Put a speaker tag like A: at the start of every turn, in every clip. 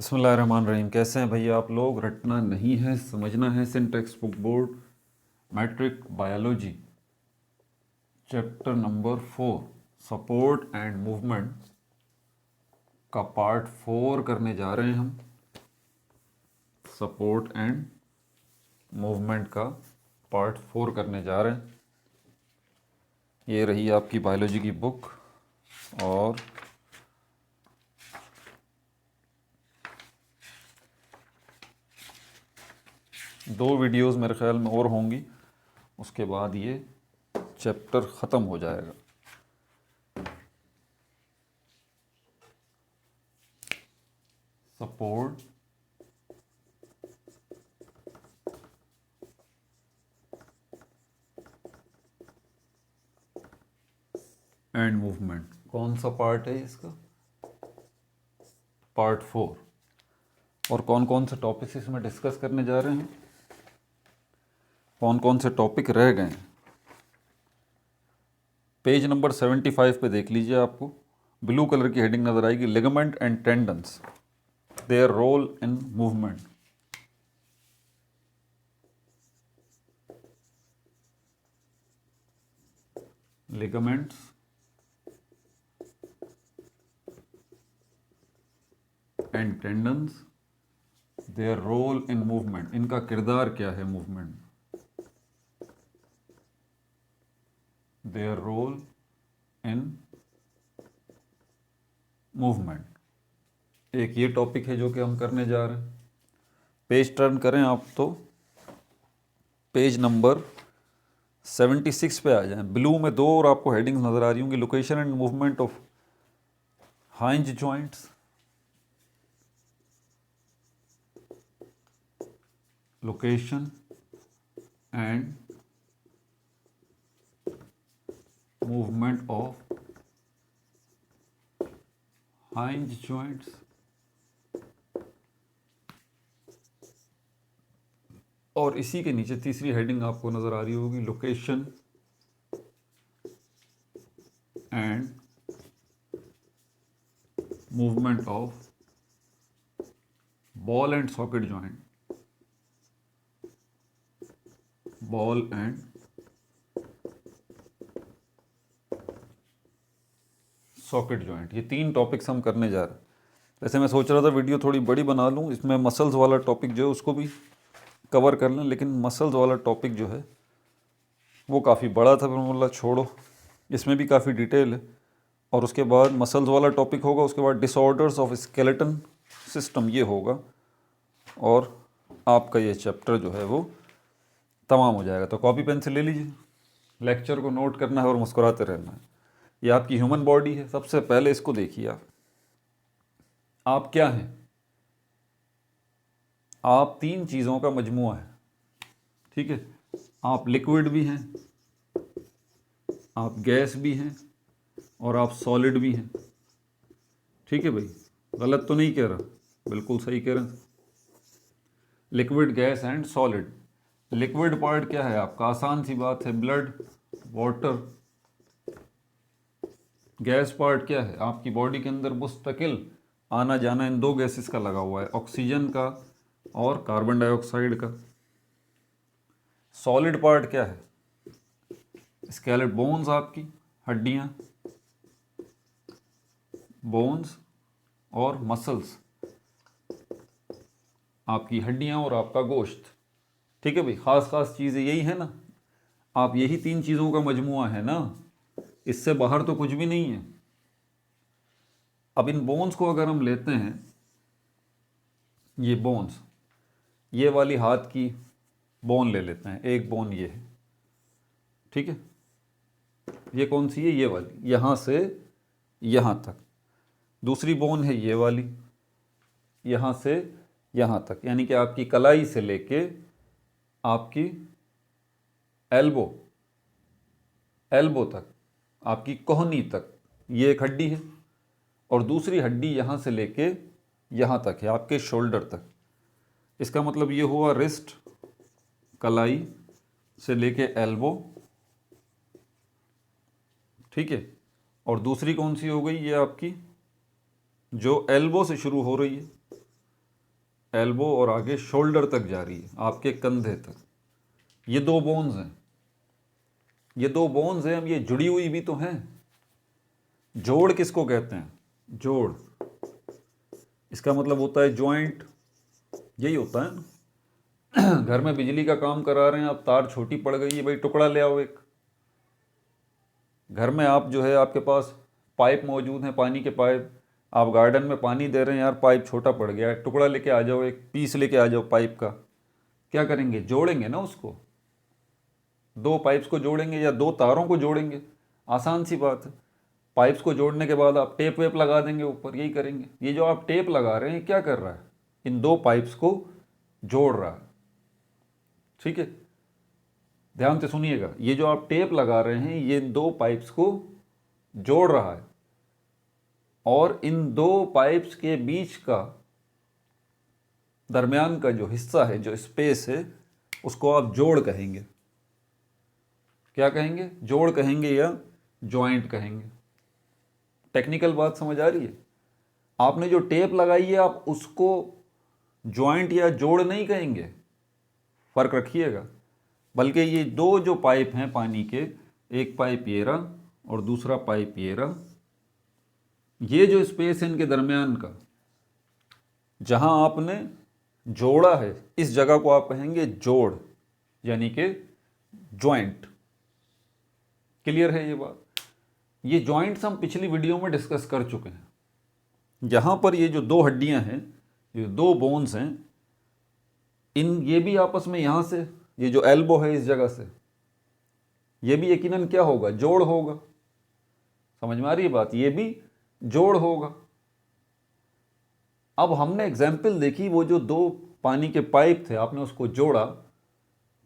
A: बिस्मिल्लाहिर्रहमानिर्रहीम। कैसे हैं भैया आप लोग? रटना नहीं है, समझना है। Syntax book board matric biology chapter number 4 support and movement का पार्ट 4 करने जा रहे हैं हम। सपोर्ट एंड मूवमेंट का पार्ट 4 करने जा रहे हैं। ये रही आपकी बायोलॉजी की बुक और दो वीडियोस मेरे ख्याल में और होंगी, उसके बाद ये चैप्टर ख़त्म हो जाएगा। सपोर्ट एंड मूवमेंट कौन सा पार्ट है इसका? पार्ट 4। और कौन कौन से टॉपिक्स इसमें डिस्कस करने जा रहे हैं, कौन कौन से टॉपिक रह गए हैं? पेज नंबर 75 पे देख लीजिए, आपको ब्लू कलर की हेडिंग नज़र आएगी, ligament and tendons, their role in movement. Ligaments and tendons, their role in movement, इनका किरदार क्या है movement, their role in movement. एक ये टॉपिक है जो कि हम करने जा रहे हैं। पेज टर्न करें आप तो पेज नंबर 76 पे आ जाएं। ब्लू में दो और आपको हेडिंग्स नज़र आ रही होंगी, location and movement of हाइंज joints, location and movement of हाइंज joints, और इसी के नीचे तीसरी हेडिंग आपको नज़र आ रही होगी, location and movement of ball and socket joint, ball and socket joint. ये तीन टॉपिक्स हम करने जा रहे हैं। वैसे मैं सोच रहा था वीडियो थोड़ी बड़ी बना लूँ, इसमें मसल्स वाला टॉपिक जो है उसको भी कवर कर लें, लेकिन मसल्स वाला टॉपिक जो है वो काफ़ी बड़ा था, फिर बोला छोड़ो, इसमें भी काफ़ी डिटेल है। और उसके बाद मसल्स वाला टॉपिक होगा, उसके बाद डिसऑर्डर्स ऑफ स्केलेटन सिस्टम ये होगा, और आपका ये चैप्टर जो है वो तमाम हो जाएगा। तो कॉपी पेन से ले लीजिए, लेक्चर को नोट करना है और मुस्कुराते रहना है। ये आपकी ह्यूमन बॉडी है। सबसे पहले इसको देखिए, आप क्या हैं? आप तीन चीज़ों का मजमुआ है, ठीक है? आप लिक्विड भी हैं, आप गैस भी हैं, और आप सॉलिड भी हैं, ठीक है भाई? गलत तो नहीं कह रहा, बिल्कुल सही कह रहे हैं। Liquid, gas and solid. Liquid part क्या है आपका? आसान सी बात है, ब्लड, वाटर। गैस पार्ट क्या है? आपकी बॉडी के अंदर मुस्तकिल आना जाना इन दो गैसेस का लगा हुआ है, ऑक्सीजन का और कार्बन डाइऑक्साइड का। सॉलिड पार्ट क्या है? स्केलेट, बोन्स, आपकी हड्डियां, बोन्स और मसल्स, आपकी हड्डियां और आपका गोश्त, ठीक है भाई? खास खास चीज़ें यही है ना, आप यही तीन चीज़ों का मजमुआ है ना, इससे बाहर तो कुछ भी नहीं है। अब इन बोन्स को अगर हम लेते हैं, ये बोन्स, ये वाली हाथ की बोन ले लेते हैं, एक बोन ये है, ठीक है? ये कौन सी है? ये वाली, यहाँ से यहाँ तक। दूसरी बोन है ये वाली, यहाँ से यहाँ तक, यानी कि आपकी कलाई से लेके आपकी एल्बो, एल्बो तक, आपकी कोहनी तक, ये एक हड्डी है। और दूसरी हड्डी यहाँ से लेके यहाँ तक है, आपके शोल्डर तक। इसका मतलब ये हुआ रिस्ट, कलाई से लेके एल्बो, ठीक है? और दूसरी कौन सी हो गई? ये आपकी जो एल्बो से शुरू हो रही है, एल्बो और आगे शोल्डर तक जा रही है, आपके कंधे तक। ये दो बोन्स हैं, ये दो बोन्स हैं, अब ये जुड़ी हुई भी तो हैं। जोड़ किसको कहते हैं? जोड़, इसका मतलब होता है जॉइंट, यही होता है ना। घर में बिजली का काम करा रहे हैं, अब तार छोटी पड़ गई है, भाई टुकड़ा ले आओ एक। घर में आप जो है, आपके पास पाइप मौजूद हैं, पानी के पाइप, आप गार्डन में पानी दे रहे हैं, यार पाइप छोटा पड़ गया है, टुकड़ा लेके आ जाओ, एक पीस लेके आ जाओ पाइप का। क्या करेंगे? जोड़ेंगे ना उसको, दो पाइप्स को जोड़ेंगे या दो तारों को जोड़ेंगे, आसान सी बात है। पाइप्स को जोड़ने के बाद आप टेप वेप लगा देंगे ऊपर, यही करेंगे। ये जो आप टेप लगा रहे हैं, क्या कर रहा है? इन दो पाइप्स को जोड़ रहा है, ठीक है। ध्यान से सुनिएगा, ये जो आप टेप लगा रहे हैं, ये दो पाइप्स को जोड़ रहा है, और इन दो पाइप्स के बीच का दरमियान का जो हिस्सा है, जो स्पेस है, उसको आप जोड़ कहेंगे। क्या कहेंगे? जोड़ कहेंगे या जॉइंट कहेंगे। टेक्निकल बात समझ आ रही है? आपने जो टेप लगाई है, आप उसको जॉइंट या जोड़ नहीं कहेंगे, फर्क रखिएगा। बल्कि ये दो जो पाइप हैं पानी के, एक पाइप ये रहा और दूसरा पाइप ये रहा, ये जो स्पेस है इनके दरमियान का, जहां आपने जोड़ा है, इस जगह को आप कहेंगे जोड़, यानी कि जॉइंट। क्लियर है ये बात? ये जॉइंट्स हम पिछली वीडियो में डिस्कस कर चुके हैं। यहां पर ये जो दो हड्डियां हैं, ये दो बोन्स हैं, ये भी आपस में यहां से, ये जो एल्बो है इस जगह से, ये भी यकीनन क्या होगा? जोड़ होगा। समझ में आ रही है बात? ये भी जोड़ होगा। अब हमने एग्जाम्पल देखी, वो जो दो पानी के पाइप थे, आपने उसको जोड़ा,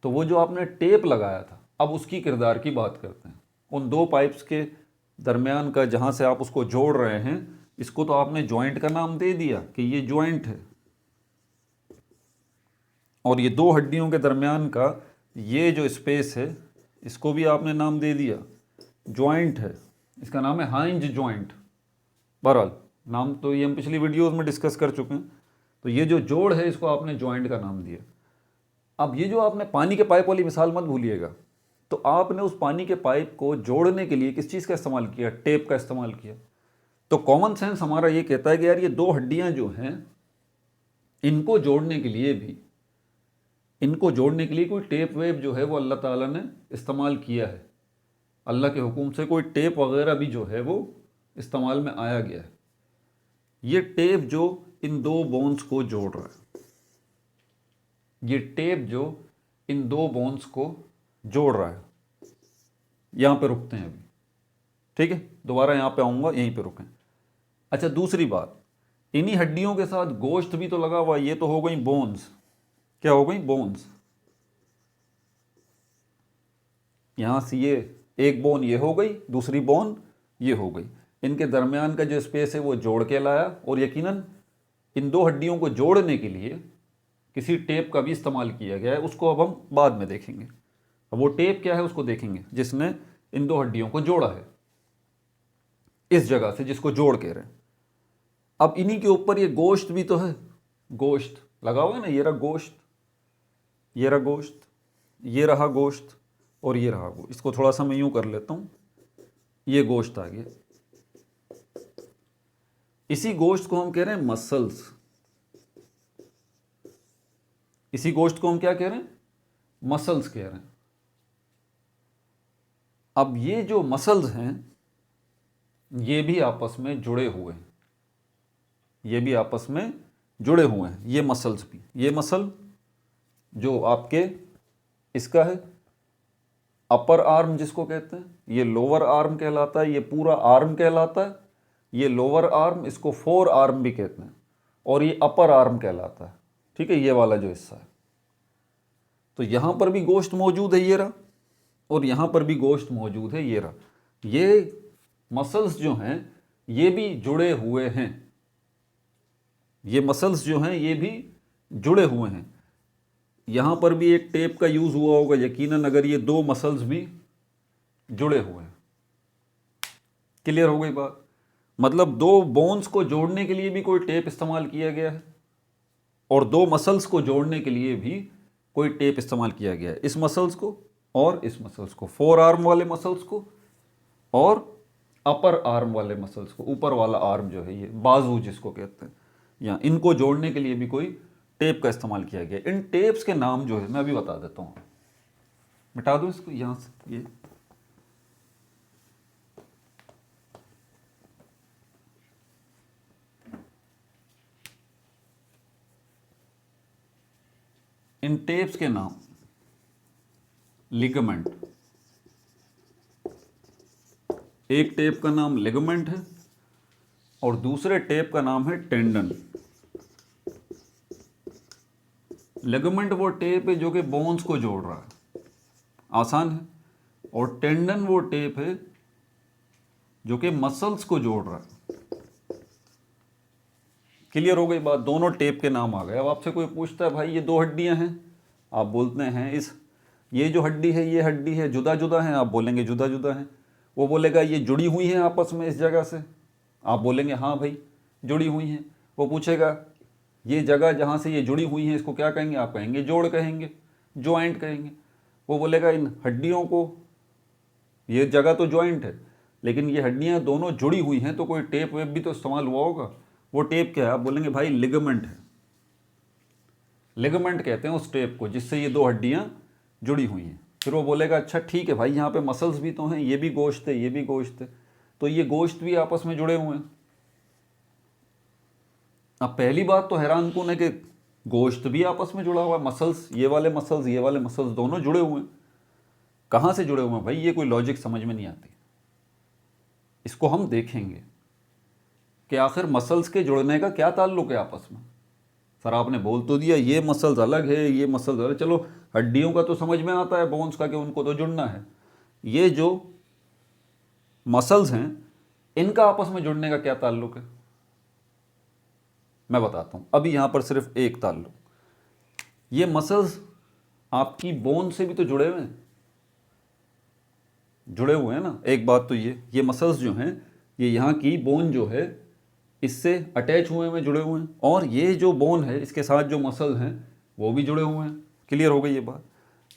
A: तो वो जो आपने टेप लगाया था, अब उसकी किरदार की बात करते हैं। उन दो पाइप्स के दरमियान का जहां से आप उसको जोड़ रहे हैं, इसको तो आपने जॉइंट का नाम दे दिया कि ये जॉइंट है। और ये दो हड्डियों के दरमियान का ये जो स्पेस है, इसको भी आपने नाम दे दिया जॉइंट है। इसका नाम है हाइंज जॉइंट। बहरहाल नाम तो ये हम पिछली वीडियोस में डिस्कस कर चुके हैं। तो ये जो जोड़ है, इसको आपने जॉइंट का नाम दिया। अब ये जो आपने पानी के पाइप वाली मिसाल मत भूलिएगा, तो आपने उस पानी के पाइप को जोड़ने के लिए किस चीज़ का इस्तेमाल किया? टेप का इस्तेमाल किया। तो कॉमन सेंस हमारा ये कहता है कि यार ये दो हड्डियां जो हैं, इनको जोड़ने के लिए भी, इनको जोड़ने के लिए कोई टेप वेप जो है वो अल्लाह ताला ने इस्तेमाल किया है। अल्लाह के हुक्म से कोई टेप वगैरह भी जो है वो इस्तेमाल में आया गया है। ये टेप जो इन दो बोन्स को जोड़ रहा है, ये टेप जो इन दो बोन्स को जोड़ रहा है। यहां पे रुकते हैं अभी, ठीक है? दोबारा यहां पे आऊंगा, यहीं पे रुकें। अच्छा, दूसरी बात, इन्हीं हड्डियों के साथ गोश्त भी तो लगा हुआ। ये तो हो गई बोन्स। क्या हो गई? बोन्स। यहां से ये एक बोन ये हो गई, दूसरी बोन ये हो गई। इनके दरमियान का जो स्पेस है वो जोड़ के लाया, और यकीनन इन दो हड्डियों को जोड़ने के लिए किसी टेप का भी इस्तेमाल किया गया है। उसको अब हम बाद में देखेंगे। अब वो टेप क्या है उसको देखेंगे, जिसने इन दो हड्डियों को जोड़ा है इस जगह से, जिसको जोड़ के रहे। अब इन्हीं के ऊपर ये गोश्त भी तो है, गोश्त लगा हुआ है ना। ये रहा गोश्त, ये रहा गोश्त, ये रहा गोश्त, और ये रहा गोश्त। इसको थोड़ा सा मैं यूं कर लेता हूं, ये गोश्त आ गया। इसी गोश्त को हम कह रहे हैं मसल्स। इसी गोश्त को हम क्या कह रहे हैं? मसल्स कह रहे हैं। अब ये जो मसल्स हैं, ये भी आपस में जुड़े हुए हैं, ये भी आपस में जुड़े हुए हैं। ये मसल्स भी, ये मसल जो आपके इसका है अपर आर्म जिसको कहते हैं, ये लोअर आर्म कहलाता है, ये पूरा आर्म कहलाता है। ये लोअर आर्म, इसको फोर आर्म भी कहते हैं, और ये अपर आर्म कहलाता है, ठीक है? ये वाला जो हिस्सा है। तो यहां पर भी गोश्त मौजूद है, ये रहा, और यहां पर भी गोश्त मौजूद है, ये रहा। ये मसल्स जो हैं ये भी जुड़े हुए हैं। ये मसल्स जो हैं ये भी जुड़े हुए हैं। यहां पर भी एक टेप का यूज हुआ होगा यकीनन, अगर ये दो मसल्स भी जुड़े हुए हैं। क्लियर हो गई बात? मतलब दो बोन्स को जोड़ने के लिए भी कोई टेप इस्तेमाल किया गया है। और दो मसल्स को जोड़ने के लिए भी कोई टेप इस्तेमाल किया गया है, इस मसल्स को और इस मसल्स को, फोर आर्म वाले मसल्स को और अपर आर्म वाले मसल्स को, ऊपर वाला आर्म जो है ये बाजू जिसको कहते हैं, या इनको जोड़ने के लिए भी कोई टेप का इस्तेमाल किया गया। इन टेप्स के नाम जो है मैं अभी बता देता हूँ, मिटा दो इसको यहाँ से। ये इन टेप्स के नाम, लिगामेंट, एक टेप का नाम लिगामेंट है और दूसरे टेप का नाम है टेंडन। लिगामेंट वो टेप है जो कि बोन्स को जोड़ रहा है, आसान है, और टेंडन वो टेप है जो कि मसल्स को जोड़ रहा है। क्लियर हो गई बात, दोनों टेप के नाम आ गए। अब आपसे कोई पूछता है भाई ये दो हड्डियां हैं, आप बोलते हैं इस ये जो हड्डी है ये हड्डी है जुदा जुदा है, आप बोलेंगे जुदा जुदा है। वो बोलेगा ये जुड़ी हुई हैं आपस में इस जगह से, आप बोलेंगे हाँ भाई जुड़ी हुई हैं। वो पूछेगा ये जगह जहाँ से ये जुड़ी हुई हैं इसको क्या कहेंगे, आप कहेंगे जोड़ कहेंगे, जॉइंट कहेंगे। वो बोलेगा इन हड्डियों को, ये जगह तो जॉइंट है लेकिन ये हड्डियाँ दोनों जुड़ी हुई हैं तो कोई टेप वेप भी तो इस्तेमाल हुआ होगा। वो टेप क्या है, आप बोलेंगे भाई लिगामेंट है। लिगामेंट कहते हैं उस टेप को जिससे ये दो हड्डियाँ जुड़ी हुई हैं। फिर वो बोलेगा अच्छा ठीक है भाई यहाँ पे मसल्स भी तो हैं, ये भी गोश्त है ये भी गोश्त है, तो ये गोश्त भी आपस में जुड़े हुए हैं। अब पहली बात तो हैरान कौन है कि गोश्त भी आपस में जुड़ा हुआ है, मसल्स ये वाले मसल्स दोनों जुड़े हुए हैं। कहाँ से जुड़े हुए हैं भाई, ये कोई लॉजिक समझ में नहीं आती। इसको हम देखेंगे कि आखिर मसल्स के जुड़ने का क्या ताल्लुक है आपस में। सर आपने बोल तो दिया ये मसल्स अलग है ये मसल्स अलग, चलो हड्डियों का तो समझ में आता है, बोन्स का कि उनको तो जुड़ना है। ये जो मसल्स हैं इनका आपस में जुड़ने का क्या ताल्लुक है, मैं बताता हूँ। अभी यहाँ पर सिर्फ एक ताल्लुक, ये मसल्स आपकी बोन से भी तो जुड़े हुए हैं, जुड़े हुए हैं ना। एक बात तो ये मसल्स जो हैं ये यहाँ की बोन जो है इससे अटैच हुए हैं, जुड़े हुए हैं, और ये जो बोन है इसके साथ जो मसल हैं वो भी जुड़े हुए हैं। क्लियर हो गई ये बात।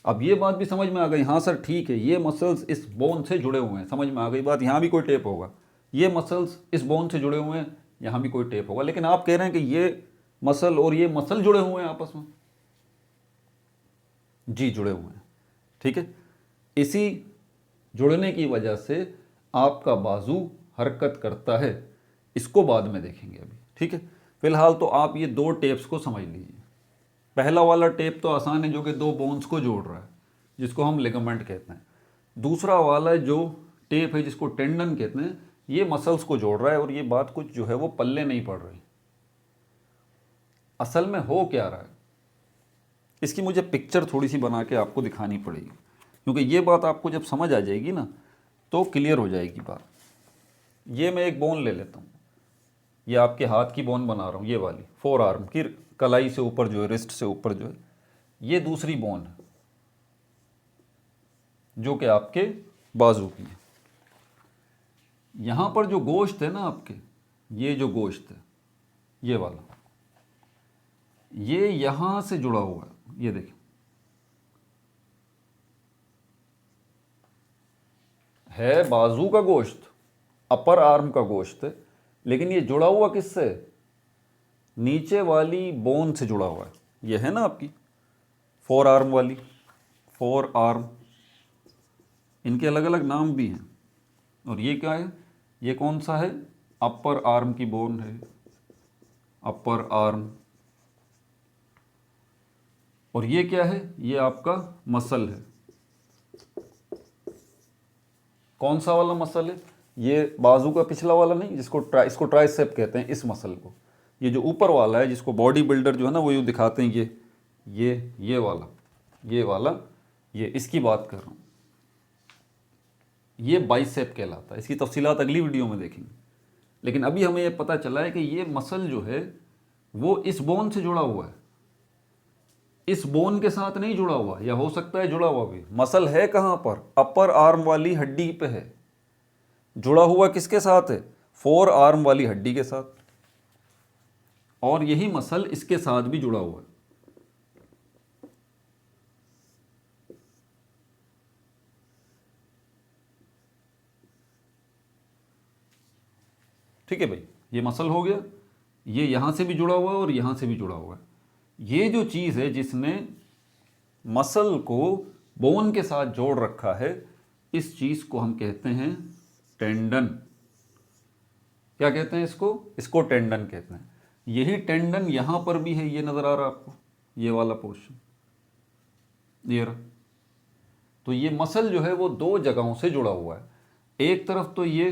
A: अब ये बात भी समझ में आ गई, हाँ सर ठीक है ये मसल्स इस बोन से जुड़े हुए हैं, समझ में आ गई बात। यहाँ भी कोई टेप होगा, ये मसल्स इस बोन से जुड़े हुए हैं, यहाँ भी कोई टेप होगा। लेकिन आप कह रहे हैं कि ये मसल और ये मसल जुड़े हुए हैं आपस में, जी जुड़े हुए हैं, ठीक है। इसी जुड़ने की वजह से आपका बाजू हरकत करता है, इसको बाद में देखेंगे अभी, ठीक है। फिलहाल तो आप ये दो टेप्स को समझ लीजिए। पहला वाला टेप तो आसान है जो कि दो बोन्स को जोड़ रहा है जिसको हम लिगामेंट कहते हैं। दूसरा वाला जो टेप है जिसको टेंडन कहते हैं ये मसल्स को जोड़ रहा है, और ये बात कुछ जो है वो पल्ले नहीं पड़ रही। असल में हो क्या रहा है इसकी मुझे पिक्चर थोड़ी सी बना के आपको दिखानी पड़ेगी, क्योंकि ये बात आपको जब समझ आ जाएगी ना तो क्लियर हो जाएगी बात। ये मैं एक बोन ले लेता हूँ, ये आपके हाथ की बोन बना रहा हूँ, ये वाली फोर आर्म की कलाई से ऊपर जो है, रिस्ट से ऊपर जो है, ये दूसरी बोन है जो कि आपके बाजू की है। यहाँ पर जो गोश्त है ना आपके, ये जो गोश्त है ये वाला, ये यहाँ से जुड़ा हुआ है, ये देखिए है बाजू का गोश्त, अपर आर्म का गोश्त है, लेकिन ये जुड़ा हुआ किससे, नीचे वाली बोन से जुड़ा हुआ है। ये है ना आपकी फोर आर्म वाली, फोर आर्म, इनके अलग अलग नाम भी हैं। और ये क्या है, ये कौन सा है, अपर आर्म की बोन है, अपर आर्म। और ये क्या है, ये आपका मसल है। कौन सा वाला मसल है, ये बाजू का पिछला वाला नहीं जिसको इसको ट्राइसेप कहते हैं, इस मसल को। ये जो ऊपर वाला है जिसको बॉडी बिल्डर जो है ना वो यूँ दिखाते हैं, ये वाला ये इसकी बात कर रहा हूँ, ये बाइसेप कहलाता है। इसकी तफसीलात अगली वीडियो में देखेंगे। लेकिन अभी हमें ये पता चला है कि ये मसल जो है वो इस बोन से जुड़ा हुआ है, इस बोन के साथ नहीं जुड़ा हुआ, या हो सकता है जुड़ा हुआ भी। मसल है कहाँ पर, अपर आर्म वाली हड्डी पे है, जुड़ा हुआ किसके साथ है, फोर आर्म वाली हड्डी के साथ। और यही मसल इसके साथ भी जुड़ा हुआ है। ठीक है भाई, ये मसल हो गया, ये यहां से भी जुड़ा हुआ है और यहां से भी जुड़ा हुआ है। ये जो चीज़ है जिसने मसल को बोन के साथ जोड़ रखा है, इस चीज़ को हम कहते हैं टेंडन। क्या कहते हैं इसको? इसको टेंडन कहते हैं। यही टेंडन यहां पर भी है, ये नज़र आ रहा है आपको, ये वाला पोर्शन, ये रहा। तो ये मसल जो है वो दो जगहों से जुड़ा हुआ है। एक तरफ तो ये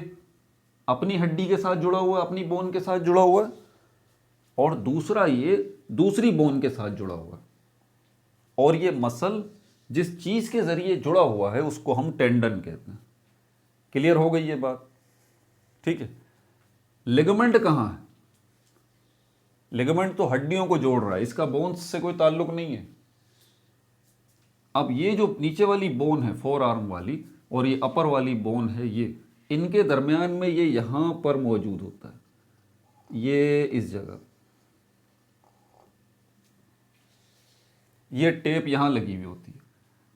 A: अपनी हड्डी के साथ जुड़ा हुआ है, अपनी बोन के साथ जुड़ा हुआ है, और दूसरा ये दूसरी बोन के साथ जुड़ा हुआ है। और ये मसल जिस चीज के जरिए जुड़ा हुआ है उसको हम टेंडन कहते हैं। क्लियर हो गई ये बात? ठीक है। लिगामेंट कहाँ है? लिगामेंट तो हड्डियों को जोड़ रहा है, इसका बोन्स से कोई ताल्लुक नहीं है। अब ये जो नीचे वाली बोन है, फोर आर्म वाली, और ये अपर वाली बोन है, ये इनके दरमियान में ये यहां पर मौजूद होता है, ये इस जगह, ये टेप यहां लगी हुई होती है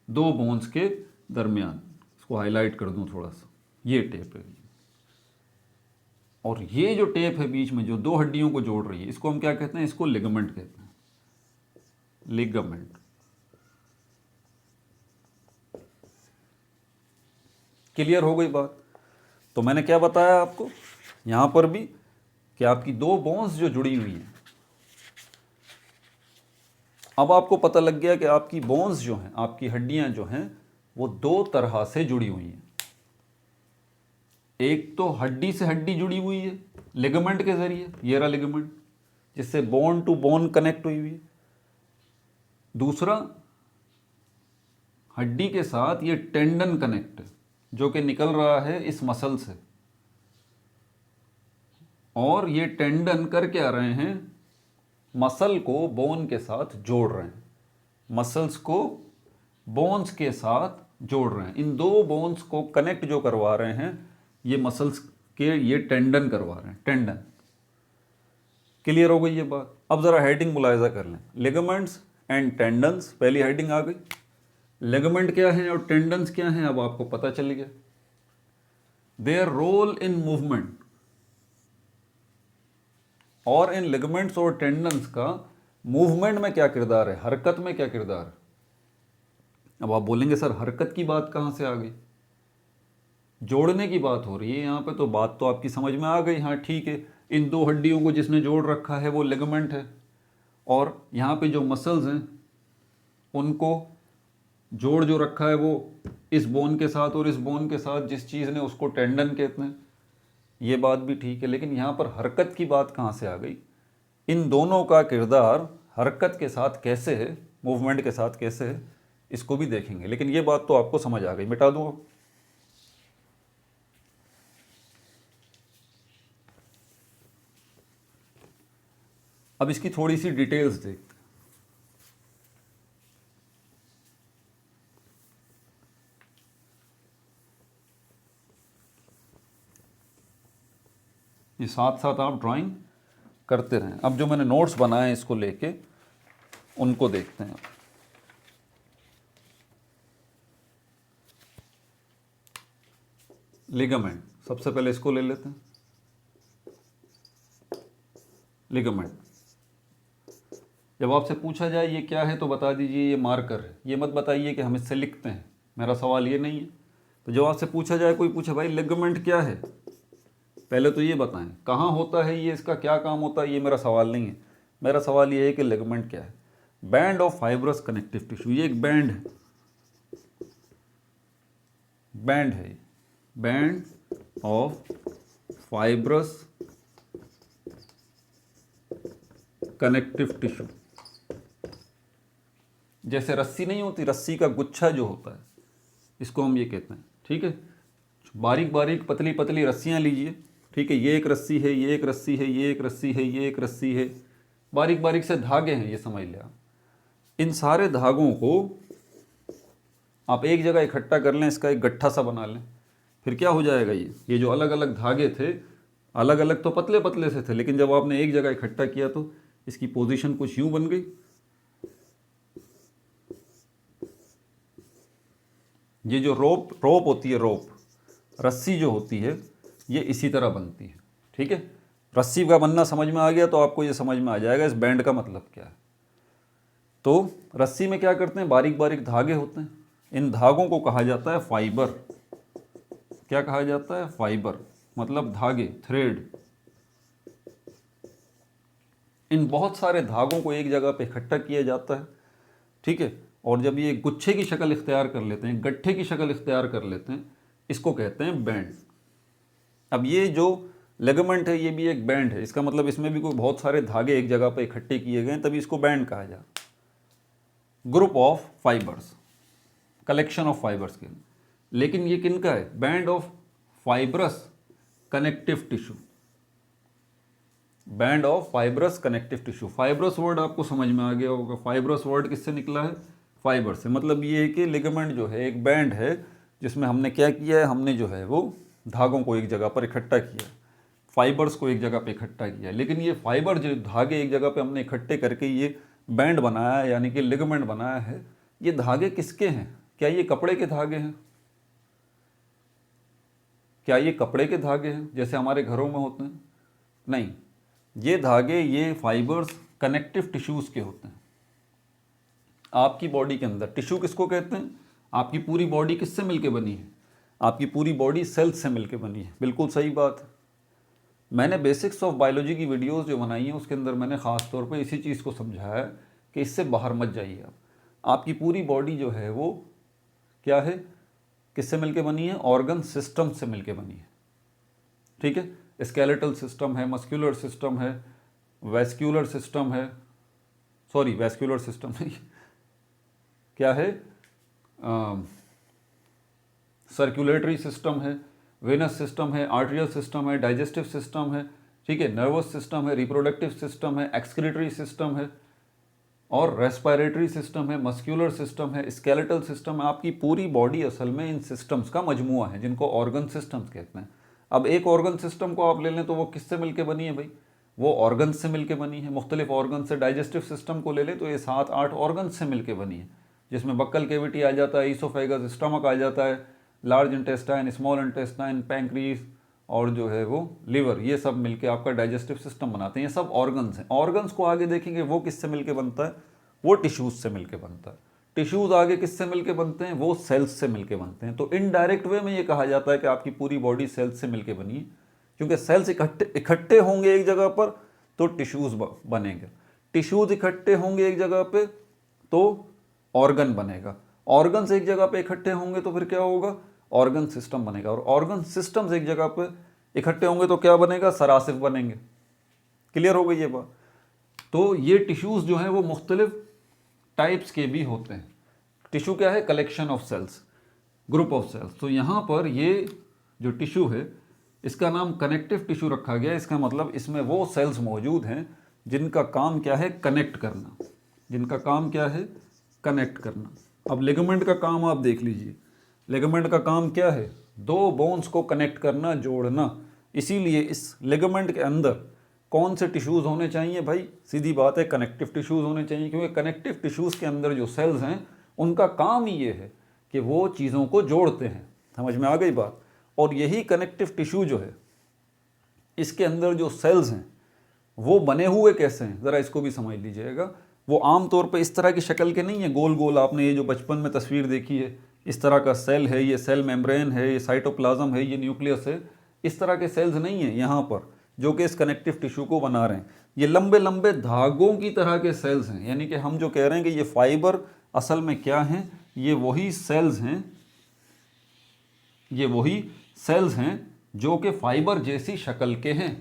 A: दो बोन्स के दरमियान। इसको हाईलाइट कर दूं थोड़ा सा, ये टेप है। और ये जो टेप है बीच में जो दो हड्डियों को जोड़ रही है, इसको हम क्या कहते हैं? इसको लिगामेंट कहते हैं, लिगामेंट। क्लियर हो गई बात? तो मैंने क्या बताया आपको यहां पर भी कि आपकी दो बोन्स जो जुड़ी हुई हैं, अब आपको पता लग गया कि आपकी बोन्स जो हैं, आपकी हड्डियां जो हैं, वो दो तरह से जुड़ी हुई हैं। एक तो हड्डी से हड्डी जुड़ी हुई है लिगामेंट के जरिए, ये रहा लिगामेंट जिससे बोन टू बोन कनेक्ट हुई हुई है। दूसरा, हड्डी के साथ ये टेंडन कनेक्ट है जो कि निकल रहा है इस मसल से, और ये टेंडन कर क्या रहे हैं? मसल को बोन के साथ जोड़ रहे हैं, मसल्स को बोन्स के साथ जोड़ रहे हैं। इन दो बोन्स को कनेक्ट जो करवा रहे हैं ये मसल्स के, ये टेंडन करवा रहे हैं, टेंडन। क्लियर हो गई ये बात? अब जरा हेडिंग मुलायजा कर लें, लिगामेंट्स एंड टेंडन्स। पहली हेडिंग आ गई, लिगामेंट क्या है और टेंडन्स क्या हैं, अब आपको पता चल गया। देयर रोल इन मूवमेंट, और इन लिगामेंट्स और टेंडन्स का मूवमेंट में क्या किरदार है, हरकत में क्या किरदार है। अब आप बोलेंगे सर हरकत की बात कहां से आ गई? जोड़ने की बात हो रही है यहां पे, तो बात तो आपकी समझ में आ गई। हाँ ठीक है, इन दो हड्डियों को जिसने जोड़ रखा है वो लिगामेंट है, और यहाँ पे जो मसल्स हैं उनको जोड़ जो रखा है वो इस बोन के साथ और इस बोन के साथ, जिस चीज़ ने, उसको टेंडन कहते हैं। ये बात भी ठीक है, लेकिन यहाँ पर हरकत की बात कहाँ से आ गई? इन दोनों का किरदार हरकत के साथ कैसे है, मूवमेंट के साथ कैसे है, इसको भी देखेंगे। लेकिन ये बात तो आपको समझ आ गई, मिटा दूँ। अब इसकी थोड़ी सी डिटेल्स देखते हैं। ये साथ साथ आप ड्राइंग करते रहें। अब जो मैंने नोट्स बनाए हैं इसको लेके उनको देखते हैं। लिगामेंट, सबसे पहले इसको ले लेते हैं, लिगामेंट। जब आपसे पूछा जाए ये क्या है तो बता दीजिए ये मार्कर है, ये मत बताइए कि हम इससे लिखते हैं, मेरा सवाल ये नहीं है। तो जब आपसे पूछा जाए, कोई पूछे भाई लिगामेंट क्या है, पहले तो ये बताएं कहाँ होता है ये, इसका क्या काम होता है, ये मेरा सवाल नहीं है। मेरा सवाल ये है कि लिगामेंट क्या है। Band of fibrous connective tissue, ये एक बैंड है, बैंड है, band of fibrous connective tissue. जैसे रस्सी नहीं होती, रस्सी का गुच्छा जो होता है इसको हम ये कहते हैं। ठीक है, बारीक बारीक पतली पतली रस्सियाँ लीजिए, ठीक है, ये एक रस्सी है, ये एक रस्सी है, ये एक रस्सी है, ये एक रस्सी है, बारीक बारीक से धागे हैं, ये समझ लिया। इन सारे धागों को आप एक जगह इकट्ठा कर लें, इसका एक गट्ठा सा बना लें, फिर क्या हो जाएगा, ये जो अलग अलग धागे थे अलग अलग तो पतले पतले से थे, लेकिन जब आपने एक जगह इकट्ठा किया तो इसकी पोजीशन कुछ यूं बन गई। ये जो रोप होती है, रस्सी जो होती है, ये इसी तरह बनती है। ठीक है, रस्सी का बनना समझ में आ गया तो आपको ये समझ में आ जाएगा इस बैंड का मतलब क्या है। तो रस्सी में क्या करते हैं, बारीक बारीक धागे होते हैं, इन धागों को कहा जाता है फाइबर। क्या कहा जाता है, फाइबर, मतलब धागे, थ्रेड। इन बहुत सारे धागों को एक जगह पे इकट्ठा किया जाता है। ठीक है, और जब ये गुच्छे की शक्ल इख्तियार कर लेते हैं, गट्ठे की शक्ल इख्तियार कर लेते हैं, इसको कहते हैं बैंड। अब ये जो लिगामेंट है ये भी एक बैंड है, इसका मतलब इसमें भी कोई बहुत सारे धागे एक जगह पे इकट्ठे किए गए, तभी इसको बैंड कहा जाता है। Group of fibres, collection of fibres के, लेकिन ये किनका है, band of fibrous connective tissue. Band of fibrous connective tissue. Fibrous word आपको समझ में आ गया होगा, फाइब्रस वर्ड किससे निकला है, फाइबर से। मतलब ये है कि लिगामेंट जो है एक बैंड है जिसमें हमने क्या किया है, हमने जो है वो धागों को एक जगह पर इकट्ठा किया, फाइबर्स को एक जगह पे इकट्ठा किया। लेकिन ये फाइबर जो धागे एक जगह पे हमने इकट्ठे करके ये बैंड बनाया है, यानी कि लिगामेंट बनाया है, ये धागे किसके हैं, क्या ये कपड़े के धागे हैं, क्या ये कपड़े के धागे हैं जैसे हमारे घरों में होते हैं, नहीं, ये धागे, ये फाइबर्स कनेक्टिव टिश्यूज के होते हैं। आपकी बॉडी के अंदर टिश्यू किसको कहते हैं, आपकी पूरी बॉडी किससे मिलके बनी है, आपकी पूरी बॉडी सेल्स से मिलके बनी है। बिल्कुल सही बात है। मैंने बेसिक्स ऑफ बायोलॉजी की वीडियोस जो बनाई हैं उसके अंदर मैंने ख़ास तौर पे इसी चीज़ को समझाया है कि इससे बाहर मत जाइए आप। आपकी पूरी बॉडी जो है वो क्या है, किससे मिलके बनी है, ऑर्गन सिस्टम से मिलके बनी है। ठीक है, स्केलेटल सिस्टम है, मस्कुलर सिस्टम है, वैस्कुलर सिस्टम है, सॉरी वैस्कुलर सिस्टम नहीं, क्या है, सर्कुलेटरी सिस्टम है, वेनस सिस्टम है, आर्टरियल सिस्टम है, डाइजेस्टिव सिस्टम है, ठीक है, नर्वस सिस्टम है, रिप्रोडक्टिव सिस्टम है, एक्सक्रीटरी सिस्टम है, और रेस्पिरेटरी सिस्टम है, मस्कुलर सिस्टम है, स्केलेटल सिस्टम है। आपकी पूरी बॉडी असल में इन सिस्टम्स का मजमुआ है जिनको ऑर्गन सिस्टम्स कहते हैं। अब एक ऑर्गन सिस्टम को आप ले लें तो वो किससे मिलके बनी है भाई, वो ऑर्गन से मिलके बनी है, मुख्तलिफ ऑर्गन से। डाइजेस्टिव सिस्टम को ले लें तो ये 7-8 ऑर्गन से मिलके बनी है, जिसमें बक्कल कैविटी आ जाता है, ईसोफेगस, स्टमक आ जाता है, लार्ज इंटेस्टाइन, स्मॉल इंटेस्टाइन, पैंक्रीज और जो है वो लिवर, ये सब मिलके आपका डाइजेस्टिव सिस्टम बनाते हैं। ये सब ऑर्गन्स हैं। ऑर्गन्स को आगे देखेंगे वो किससे मिलके बनता है, वो टिश्यूज से मिलके बनता है। टिश्यूज आगे किससे मिलके बनते हैं, वो सेल्स से मिलके बनते हैं। तो इनडायरेक्ट वे में ये कहा जाता है कि आपकी पूरी बॉडी सेल्स से मिलके बनी है, क्योंकि सेल्स इकट्ठे होंगे एक जगह पर तो टिश्यूज बनेंगे, टिश्यूज इकट्ठे होंगे एक जगह पे तो ऑर्गन बनेगा, ऑर्गन्स एक जगह पे इकट्ठे होंगे तो फिर क्या होगा, ऑर्गन सिस्टम बनेगा, और ऑर्गन सिस्टम्स एक जगह पे इकट्ठे होंगे तो क्या बनेगा, सरासिफ बनेंगे। क्लियर हो गई ये बात। तो ये टिश्यूज जो हैं वो मुख्तलिफ टाइप्स के भी होते हैं। टिश्यू क्या है, collection of cells, group of cells. तो यहाँ पर ये जो टिश्यू है इसका नाम कनेक्टिव टिश्यू रखा गया। इसका मतलब इसमें वो सेल्स मौजूद हैं जिनका काम क्या है, कनेक्ट करना, जिनका काम क्या है, कनेक्ट करना। अब लिगामेंट का काम आप देख लीजिए, लिगामेंट का काम क्या है, दो बोन्स को कनेक्ट करना, जोड़ना। इसीलिए इस लिगामेंट के अंदर कौन से टिश्यूज़ होने चाहिए भाई, सीधी बात है कनेक्टिव टिश्यूज़ होने चाहिए, क्योंकि कनेक्टिव टिश्यूज़ के अंदर जो सेल्स हैं उनका काम ही ये है कि वो चीज़ों को जोड़ते हैं। समझ में आ गई बात। और यही कनेक्टिव टिश्यू जो है इसके अंदर जो सेल्स हैं वो बने हुए कैसे हैं, ज़रा इसको भी समझ लीजिएगा। वो आम तौर पे इस तरह की शक्ल के नहीं है, गोल गोल। आपने ये जो बचपन में तस्वीर देखी है, इस तरह का सेल है, ये सेल मेम्ब्रेन है, ये साइटोप्लाज्म है, ये न्यूक्लियस है, इस तरह के सेल्स नहीं है यहाँ पर जो कि इस कनेक्टिव टिश्यू को बना रहे हैं। ये लंबे लंबे धागों की तरह के सेल्स हैं। यानी कि हम जो कह रहे हैं कि ये फाइबर असल में क्या हैं, ये वही सेल्स हैं, ये वही सेल्स हैं जो कि फाइबर जैसी शक्ल के हैं,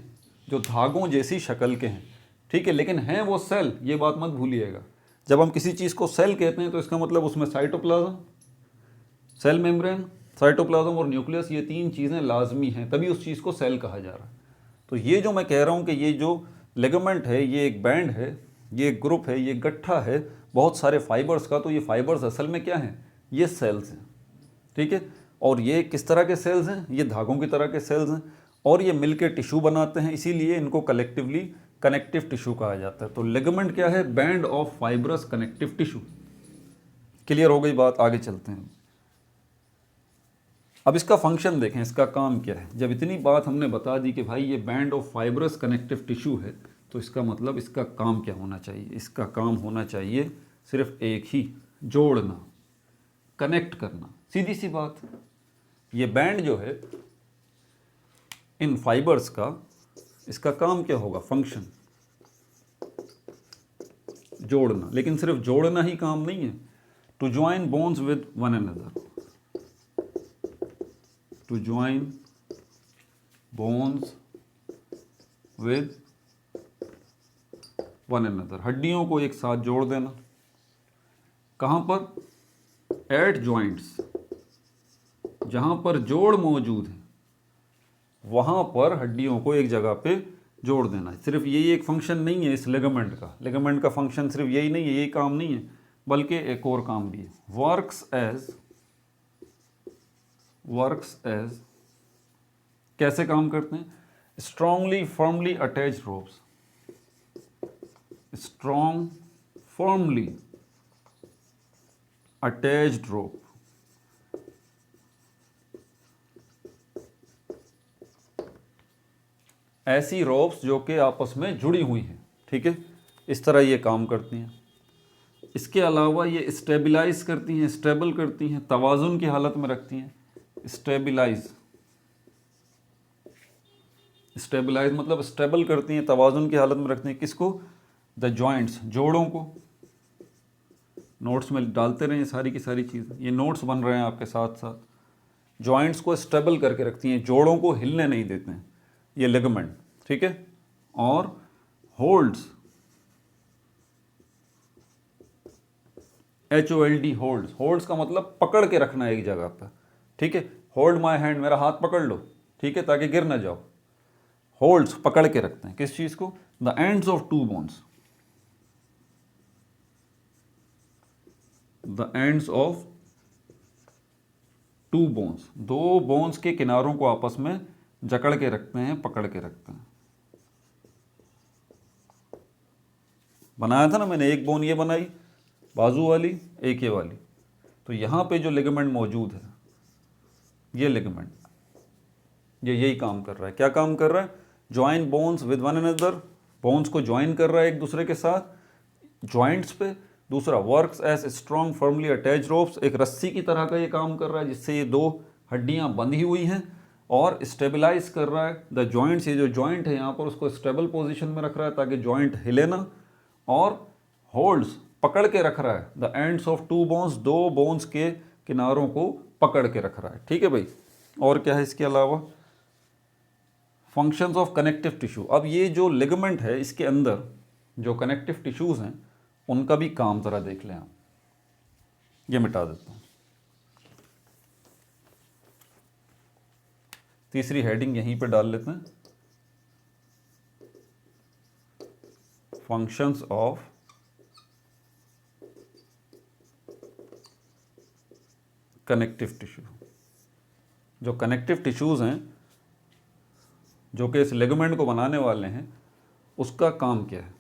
A: जो धागों जैसी शक्ल के हैं। ठीक है, लेकिन हैं वो सेल, ये बात मत भूलिएगा। जब हम किसी चीज़ को सेल कहते हैं तो इसका मतलब उसमें साइटोप्लाज्म, सेल मेम्ब्रेन, साइटोप्लाज्म और न्यूक्लियस, ये तीन चीज़ें लाजमी हैं, तभी उस चीज़ को सेल कहा जा रहा है। तो ये जो मैं कह रहा हूँ कि ये जो लिगामेंट है ये एक बैंड है, ये एक ग्रुप है, ये गट्ठा है बहुत सारे फाइबर्स का। तो ये फाइबर्स असल में क्या हैं, ये सेल्स हैं। ठीक है, और ये किस तरह के सेल्स हैं, ये धागों की तरह के सेल्स हैं। और ये मिलके टिश्यू बनाते हैं, इसीलिए इनको कलेक्टिवली कनेक्टिव टिश्यू कहा जाता है। तो लिगामेंट क्या है? Band of fibrous connective tissue. Clear हो गई बात? आगे चलते हैं। अब इसका फंक्शन देखें, इसका काम क्या है। जब इतनी बात हमने बता दी कि भाई ये band of fibrous connective tissue है, तो इसका मतलब इसका काम क्या होना चाहिए? इसका काम होना चाहिए सिर्फ एक ही, जोड़ना, कनेक्ट करना। सीधी सी बात। ये बैंड जो है इन फाइबर्स का, इसका काम क्या होगा? फंक्शन जोड़ना। लेकिन सिर्फ जोड़ना ही काम नहीं है। To join bones with one another, to join bones with one another, हड्डियों को एक साथ जोड़ देना। कहाँ पर? एट जॉइंट्स, जहाँ पर जोड़ मौजूद है वहाँ पर हड्डियों को एक जगह पे जोड़ देना। सिर्फ यही एक फंक्शन नहीं है इस लिगामेंट का। लिगामेंट का फंक्शन सिर्फ यही नहीं है, यही काम नहीं है, बल्कि एक और काम भी है। वर्क्स एज कैसे काम करते हैं? Strongly firmly attached ropes, strong firmly attached rope. ऐसी रोप्स जो कि आपस में जुड़ी हुई हैं, ठीक है, इस तरह ये काम करती हैं। इसके अलावा ये स्टेबलाइज करती हैं, स्टेबल करती हैं, तवाज़ुन की हालत में रखती हैं। स्टेबलाइज मतलब स्टेबल करती हैं, तवाज़ुन की हालत में रखती हैं। किसको? द जॉइंट्स, जोड़ों को। नोट्स में डालते रहें सारी की सारी चीज़ें, ये नोट्स बन रहे हैं आपके साथ साथ। जॉइंट्स को स्टेबल करके रखती हैं, जोड़ों को हिलने नहीं देते हैं ये लिगामेंट, ठीक है। और होल्ड्स, HOLD, होल्ड्स। होल्ड्स का मतलब पकड़ के रखना एक जगह पर, ठीक है। होल्ड माय हैंड, मेरा हाथ पकड़ लो, ठीक है, ताकि गिर ना जाओ। होल्ड्स पकड़ के रखते हैं किस चीज़ को? The ends of two bones, the ends of two bones, दो बोन्स के किनारों को आपस में जकड़ के रखते हैं, पकड़ के रखते हैं। बनाया था ना मैंने, एक बोन ये बनाई बाजू वाली, एक ये वाली। तो यहाँ पे जो लिगामेंट मौजूद है, ये लिगामेंट ये यही काम कर रहा है। क्या काम कर रहा है? Join bones with one another, bones को ज्वाइन कर रहा है एक दूसरे के साथ जॉइंट्स पे। दूसरा, works as strong firmly attach ropes, एक रस्सी की तरह का ये काम कर रहा है जिससे ये दो हड्डियाँ बंधी हुई हैं। और स्टेबलाइज कर रहा है द जॉइंट्स, ये जो जॉइंट है यहाँ पर उसको स्टेबल पोजीशन में रख रहा है ताकि जॉइंट हिले ना। और होल्ड्स, पकड़ के रख रहा है the ends of two bones, दो बोन्स के किनारों को पकड़ के रख रहा है, ठीक है भाई। और क्या है इसके अलावा? Functions of connective tissue. अब ये जो लिगामेंट है इसके अंदर जो कनेक्टिव टिश्यूज़ हैं उनका भी काम ज़रा देख लें आप। ये मिटा देता हूँ, तीसरी हेडिंग यहीं पे डाल लेते हैं, फंक्शंस ऑफ कनेक्टिव टिश्यू। जो कनेक्टिव टिश्यूज़ हैं जो कि इस लिगामेंट को बनाने वाले हैं, उसका काम क्या है?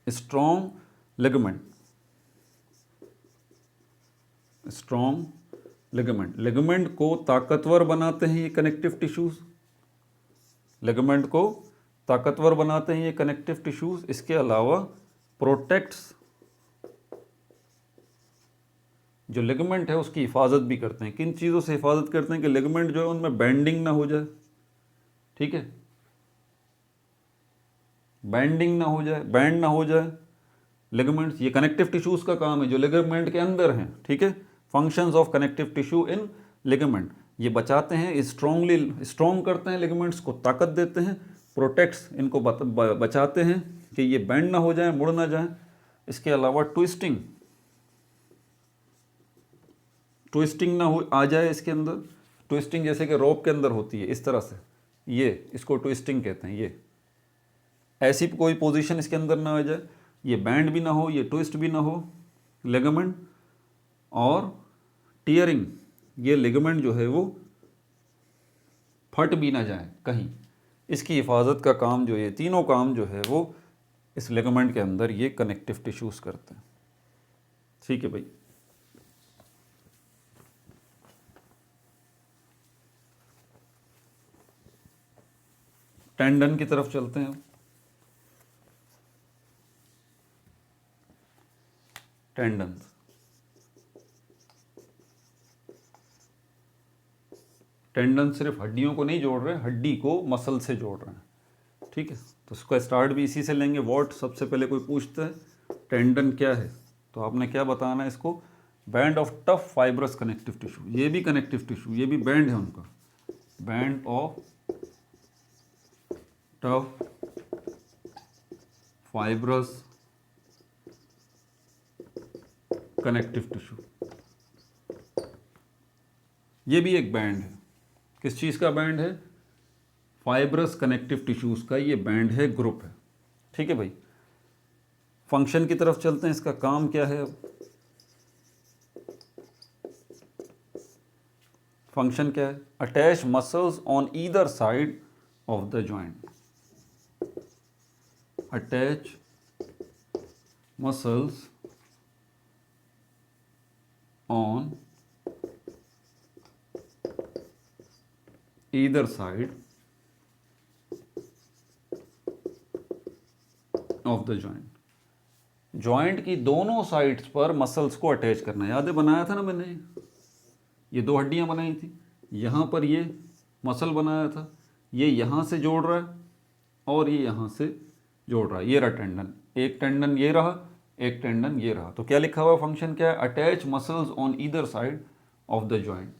A: Strong ligament, strong ligament, ligament को ताकतवर बनाते हैं ये कनेक्टिव टिश्यूज़, लिगामेंट को ताकतवर बनाते हैं ये कनेक्टिव टिश्यूज़। इसके अलावा प्रोटेक्ट्स, जो लिगामेंट है उसकी हिफाजत भी करते हैं। किन चीज़ों से हिफाजत करते हैं? कि लिगामेंट जो है उनमें बेंडिंग ना हो जाए, ठीक है, बेंडिंग ना हो जाए, बैंड ना हो जाए लिगामेंट्स। ये कनेक्टिव टिश्यूज़ का काम है जो लिगामेंट के अंदर हैं, ठीक है। Functions of connective tissue in ligament, ये बचाते हैं, स्ट्रॉन्गली स्ट्रॉन्ग करते हैं लिगामेंट्स को, ताकत देते हैं। प्रोटेक्ट्स, इनको बचाते हैं कि ये बेंड ना हो जाए, मुड़ ना जाए। इसके अलावा ट्विस्टिंग, ट्विस्टिंग ना हो आ जाए इसके अंदर। ट्विस्टिंग जैसे कि रोप के अंदर होती है इस तरह से, ये इसको ट्विस्टिंग कहते हैं। ये ऐसी कोई पोजीशन इसके अंदर ना आ जाए, ये बैंड भी ना हो, ये ट्विस्ट भी ना हो लिगामेंट। और टीयरिंग, ये लिगामेंट जो है वो फट भी ना जाए कहीं, इसकी हिफाजत का काम जो ये तीनों काम जो है वो इस लिगामेंट के अंदर ये कनेक्टिव टिश्यूज़ करते हैं। ठीक है भाई। टेंडन की तरफ चलते हैं। टेंडन, टेंडन सिर्फ हड्डियों को नहीं जोड़ रहे, हड्डी को मसल से जोड़ रहे हैं। ठीक है, तो उसका स्टार्ट भी इसी से लेंगे। व्हाट, सबसे पहले कोई पूछता है टेंडन क्या है, तो आपने क्या बताना है इसको, band of tough fibrous connective tissue. ये भी कनेक्टिव टिश्यू, ये भी बैंड है उनका, band of tough fibrous connective tissue, ये भी एक बैंड है। किस चीज़ का बैंड है, फाइब्रस कनेक्टिव टिश्यूज़ का ये बैंड है, ग्रुप है। ठीक है भाई। फंक्शन की तरफ चलते हैं, इसका काम क्या है अब। फंक्शन क्या है, attach muscles on either side of the joint, attach muscles on either side of the joint. Joint की दोनों साइड्स पर मसल्स को अटैच करना है। याद है, बनाया था ना मैंने, ये दो हड्डियां बनाई थी, यहाँ पर ये मसल बनाया था, ये यहाँ से जोड़ रहा है और ये यहाँ से जोड़ रहा है। ये रहा टेंडन, एक टेंडन ये रहा, एक टेंडन ये रहा। तो क्या लिखा हुआ फंक्शन क्या है, attach muscles on either side of the joint.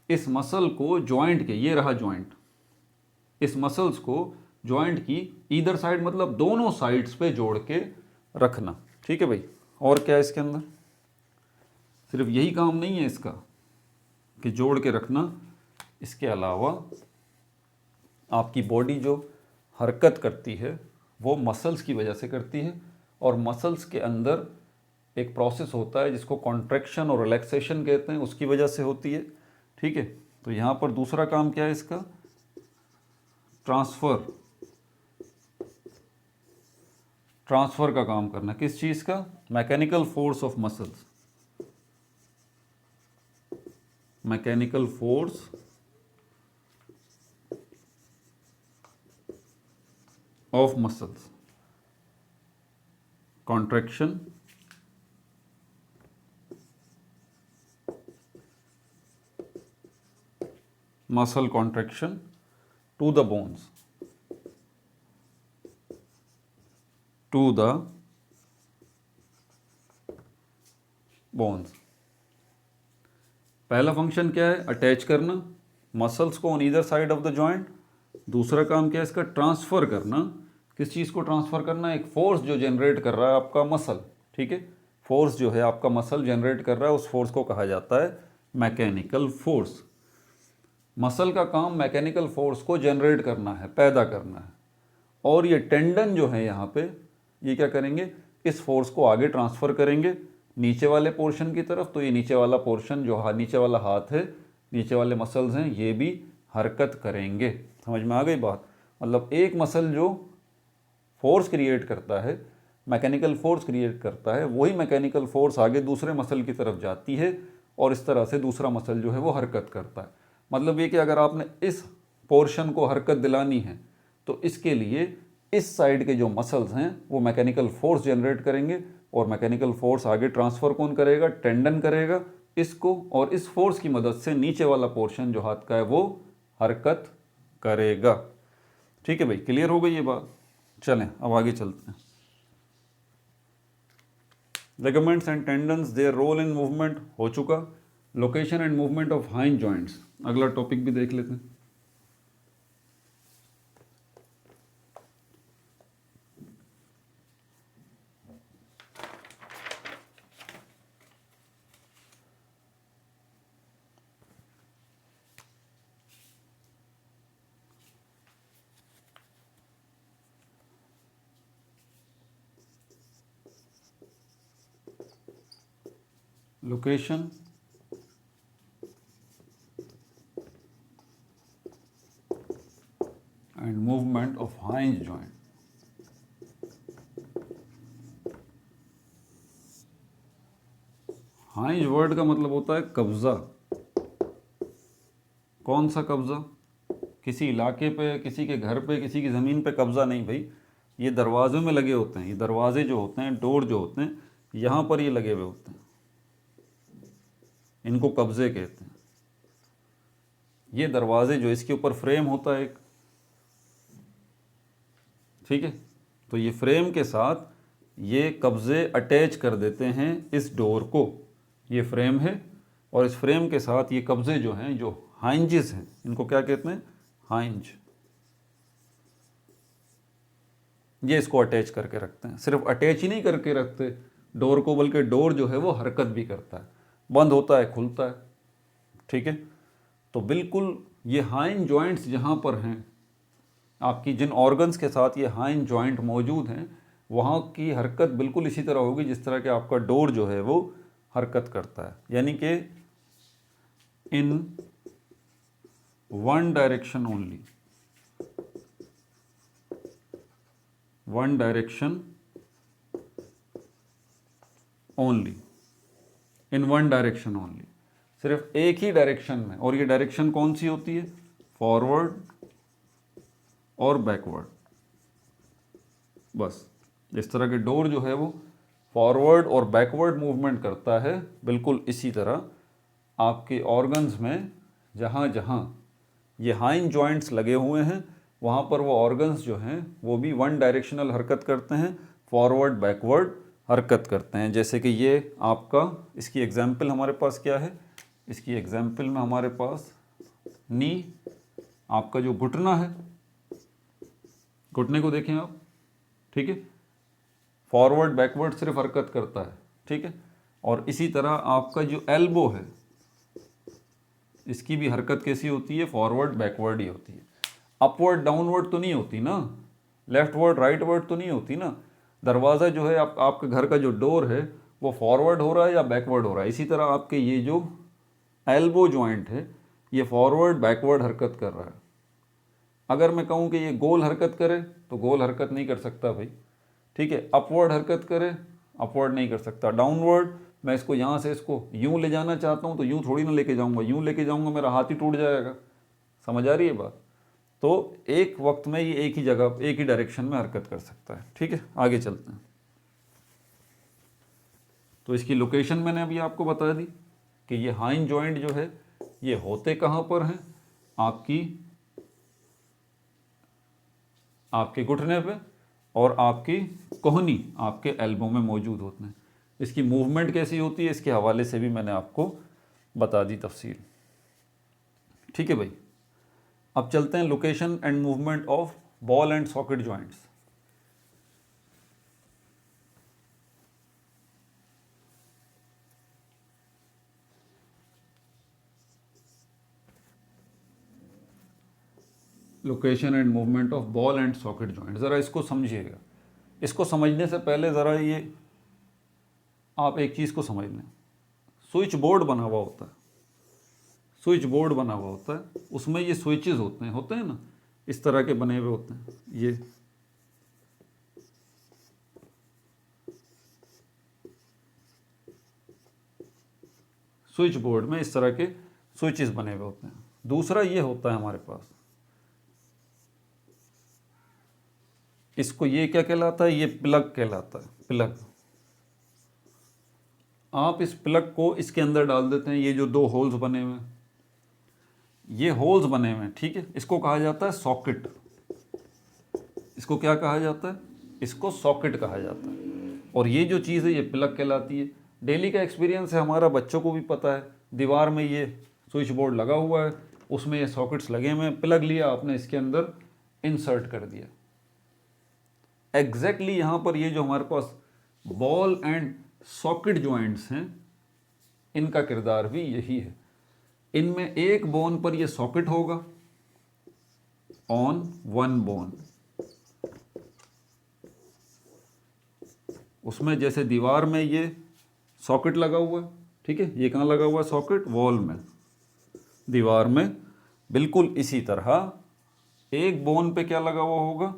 A: इस मसल को जॉइंट के, ये रहा जॉइंट, इस मसल्स को जॉइंट की ईदर साइड मतलब दोनों साइड्स पे जोड़ के रखना। ठीक है भाई। और क्या है इसके अंदर, सिर्फ यही काम नहीं है इसका कि जोड़ के रखना, इसके अलावा आपकी बॉडी जो हरकत करती है वो मसल्स की वजह से करती है, और मसल्स के अंदर एक प्रोसेस होता है जिसको कॉन्ट्रैक्शन और रिलैक्सेशन कहते हैं, उसकी वजह से होती है। ठीक है, तो यहाँ पर दूसरा काम क्या है इसका, ट्रांसफ़र, ट्रांसफ़र का काम करना। किस चीज़ का, mechanical force of muscles, mechanical force of muscles, contraction muscle contraction to the bones, to the bones। पहला फंक्शन क्या है, अटैच करना मसल्स को on either side of the joint. दूसरा काम क्या है इसका, ट्रांसफ़र करना। किस चीज़ को ट्रांसफ़र करना, एक फोर्स जो जनरेट कर रहा है आपका मसल। ठीक है, फोर्स जो है आपका मसल जनरेट कर रहा है, उस फोर्स को कहा जाता है मैकेनिकल फोर्स। मसल का काम मैकेनिकल फोर्स को जनरेट करना है, पैदा करना है। और ये टेंडन जो है यहाँ पे, ये क्या करेंगे, इस फोर्स को आगे ट्रांसफ़र करेंगे नीचे वाले पोर्शन की तरफ। तो ये नीचे वाला पोर्शन जो नीचे वाला हाथ है, नीचे वाले मसल्स हैं, ये भी हरकत करेंगे। समझ में आ गई बात। मतलब एक मसल जो फोर्स क्रिएट करता है, मैकेनिकल फोर्स क्रिएट करता है, वही मैकेनिकल फोर्स आगे दूसरे मसल की तरफ जाती है और इस तरह से दूसरा मसल जो है वो हरकत करता है। मतलब ये कि अगर आपने इस पोर्शन को हरकत दिलानी है तो इसके लिए इस साइड के जो मसल्स हैं वो मैकेनिकल फोर्स जनरेट करेंगे, और मैकेनिकल फोर्स आगे ट्रांसफ़र कौन करेगा, टेंडन करेगा इसको, और इस फोर्स की मदद से नीचे वाला पोर्शन जो हाथ का है वो हरकत करेगा। ठीक है भाई, क्लियर हो गई ये बात। चलें अब आगे चलते हैं। Ligaments and tendons, their role in movement हो चुका। Location and movement of hind joints, अगला टॉपिक भी देख लेते हैं। लोकेशन हाइंज वर्ड का मतलब होता है कब्जा। कौन सा कब्जा? किसी इलाके पे, किसी के घर पे, किसी की ज़मीन पे कब्जा नहीं भाई। ये दरवाज़ों में लगे होते हैं, ये दरवाजे जो होते हैं, डोर जो होते हैं, यहाँ पर ये लगे हुए होते हैं, इनको कब्जे कहते हैं। ये दरवाजे जो, इसके ऊपर फ्रेम होता है एक, ठीक है, तो ये फ्रेम के साथ ये कब्जे अटैच कर देते हैं इस डोर को। ये फ्रेम है और इस फ्रेम के साथ ये कब्जे जो हैं, जो हाइंजेस हैं, इनको क्या कहते हैं? हाइंज। ये इसको अटैच करके रखते हैं। सिर्फ अटैच ही नहीं करके रखते डोर को, बल्कि डोर जो है वो हरकत भी करता है, बंद होता है, खुलता है, ठीक है। तो बिल्कुल ये हाइन जॉइंट्स जहाँ पर हैं, आपकी जिन ऑर्गन्स के साथ ये हाइन जॉइंट मौजूद हैं, वहाँ की हरकत बिल्कुल इसी तरह होगी जिस तरह के आपका डोर जो है वो हरकत करता है। यानी कि in one direction only, one direction only, in one direction only, सिर्फ एक ही डायरेक्शन में। और ये डायरेक्शन कौन सी होती है? फॉरवर्ड और बैकवर्ड। बस इस तरह के डोर जो है वो फॉरवर्ड और बैकवर्ड मूवमेंट करता है। बिल्कुल इसी तरह आपके ऑर्गन्स में जहाँ जहाँ ये हाइन जॉइंट्स लगे हुए हैं, वहाँ पर वो ऑर्गन्स जो हैं वो भी वन डायरेक्शनल हरकत करते हैं, फॉरवर्ड बैकवर्ड हरकत करते हैं। जैसे कि ये आपका, इसकी एग्जाम्पल हमारे पास क्या है? इसकी एग्जाम्पल में हमारे पास नी, आपका जो घुटना है, घुटने को देखें आप, ठीक है, फॉरवर्ड बैकवर्ड सिर्फ हरकत करता है, ठीक है। और इसी तरह आपका जो एल्बो है, इसकी भी हरकत कैसी होती है? फॉरवर्ड बैकवर्ड ही होती है। अपवर्ड डाउनवर्ड तो नहीं होती ना, लेफ्टवर्ड राइटवर्ड तो नहीं होती ना। दरवाज़ा जो है, आपके घर का जो डोर है वो फॉरवर्ड हो रहा है या बैकवर्ड हो रहा है। इसी तरह आपके ये जो एल्बो जॉइंट है, ये फॉरवर्ड बैकवर्ड हरकत कर रहा है। अगर मैं कहूँ कि ये गोल हरकत करे तो गोल हरकत नहीं कर सकता भाई, ठीक है। अपवर्ड हरकत करे, अपवर्ड नहीं कर सकता। डाउनवर्ड, मैं इसको यहाँ से इसको यूँ ले जाना चाहता हूँ तो यूँ थोड़ी ना लेके जाऊँगा, यूँ लेके जाऊँगा मेरा हाथ ही टूट जाएगा। समझ आ रही है बात? तो एक वक्त में ये एक ही जगह, एक ही डायरेक्शन में हरकत कर सकता है, ठीक है। आगे चलते हैं। तो इसकी लोकेशन मैंने अभी आपको बता दी कि ये हाइन जॉइंट जो है ये होते कहाँ पर हैं? आपके घुटने पे और आपकी कोहनी, आपके एल्बो में मौजूद होते हैं। इसकी मूवमेंट कैसी होती है, इसके हवाले से भी मैंने आपको बता दी तफसील, ठीक है भाई। अब चलते हैं location and movement of ball and socket joints. Location and movement of ball and socket joint, ज़रा इसको समझिएगा। इसको समझने से पहले ज़रा ये आप एक चीज़ को समझ लें। स्विच बोर्ड बना हुआ होता है, स्विच बोर्ड बना हुआ होता है, उसमें ये स्विचेस होते हैं ना, इस तरह के बने हुए होते हैं। ये स्विच बोर्ड में इस तरह के स्विचेस बने हुए होते हैं। दूसरा ये होता है हमारे पास, इसको ये क्या कहलाता है? ये प्लग कहलाता है, प्लग। आप इस प्लग को इसके अंदर डाल देते हैं। ये जो दो होल्स बने हुए हैं, ये होल्स बने हुए हैं, ठीक है, इसको कहा जाता है सॉकेट। इसको क्या कहा जाता है? इसको सॉकेट कहा जाता है। और ये जो चीज़ है ये प्लग कहलाती है। डेली का एक्सपीरियंस है हमारा, बच्चों को भी पता है, दीवार में ये स्विच बोर्ड लगा हुआ है, उसमें ये सॉकेट्स लगे हुए हैं, प्लग लिया आपने, इसके अंदर इंसर्ट कर दिया। एग्जैक्टली यहाँ पर ये जो हमारे पास बॉल एंड सॉकेट जॉइंट्स हैं, इनका किरदार भी यही है। इनमें एक बोन पर ये सॉकेट होगा, ऑन वन बोन। उसमें जैसे दीवार में ये सॉकेट लगा हुआ है, ठीक है, ये कहाँ लगा हुआ है सॉकेट? वॉल में, दीवार में। बिल्कुल इसी तरह एक बोन पे क्या लगा हुआ होगा?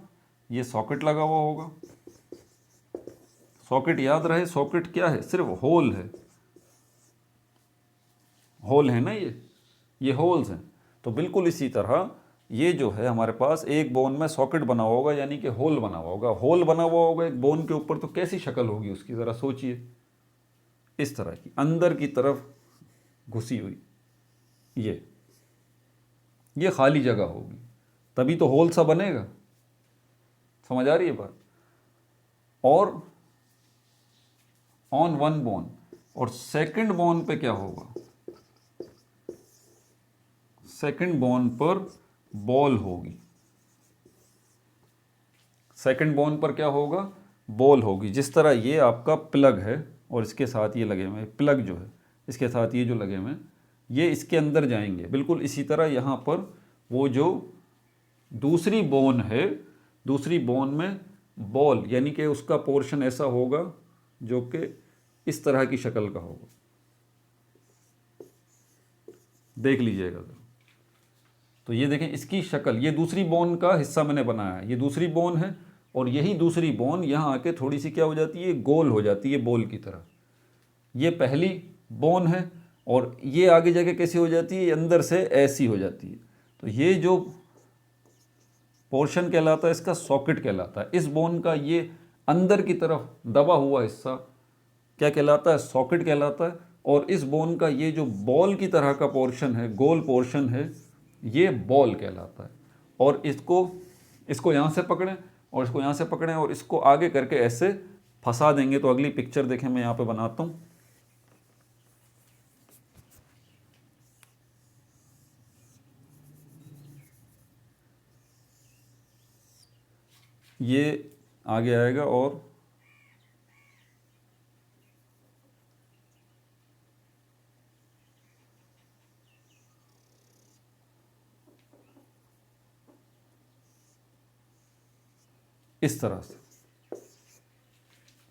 A: ये सॉकेट लगा हुआ होगा। सॉकेट याद रहे, सॉकेट क्या है? सिर्फ होल है, होल है ना, ये होल्स हैं। तो बिल्कुल इसी तरह ये जो है हमारे पास एक बोन में सॉकेट बना हुआ होगा, यानी कि होल बना हुआ होगा। होल बना हुआ होगा एक बोन के ऊपर, तो कैसी शक्ल होगी उसकी, ज़रा सोचिए। इस तरह की अंदर की तरफ घुसी हुई ये खाली जगह होगी, तभी तो होल सा बनेगा। समझ आ रही है बात। और ऑन वन बोन, और सेकंड बोन पे क्या होगा, सेकंड बोन पर बॉल होगी। सेकंड बोन पर क्या होगा, बॉल होगी। जिस तरह ये आपका प्लग है और इसके साथ ये लगे हुए प्लग जो है, इसके साथ ये जो लगे हुए ये इसके अंदर जाएंगे। बिल्कुल इसी तरह यहाँ पर वो जो दूसरी बोन है, दूसरी बोन में बॉल यानी कि उसका पोर्शन ऐसा होगा जो कि इस तरह की शक्ल का होगा। देख लीजिएगा। तो ये देखें इसकी शक्ल, ये दूसरी बोन का हिस्सा मैंने बनाया है, ये दूसरी बोन है, और यही दूसरी बोन यहाँ आके थोड़ी सी क्या हो जाती है, गोल हो जाती है बॉल की तरह। ये पहली बोन है, और ये आगे जाके कैसी हो जाती है, अंदर से ऐसी हो जाती है। तो ये जो पोर्शन कहलाता है इसका सॉकेट कहलाता है। इस बोन का ये अंदर की तरफ दबा हुआ हिस्सा क्या कहलाता है, सॉकेट कहलाता है। और इस बोन का ये जो बॉल की तरह का पोर्शन है, गोल पोर्शन है, ये बॉल कहलाता है। और इसको यहाँ से पकड़ें और इसको यहाँ से पकड़ें और इसको आगे करके ऐसे फंसा देंगे। तो अगली पिक्चर देखें, मैं यहाँ पे बनाता हूँ। ये आगे आएगा और इस तरह से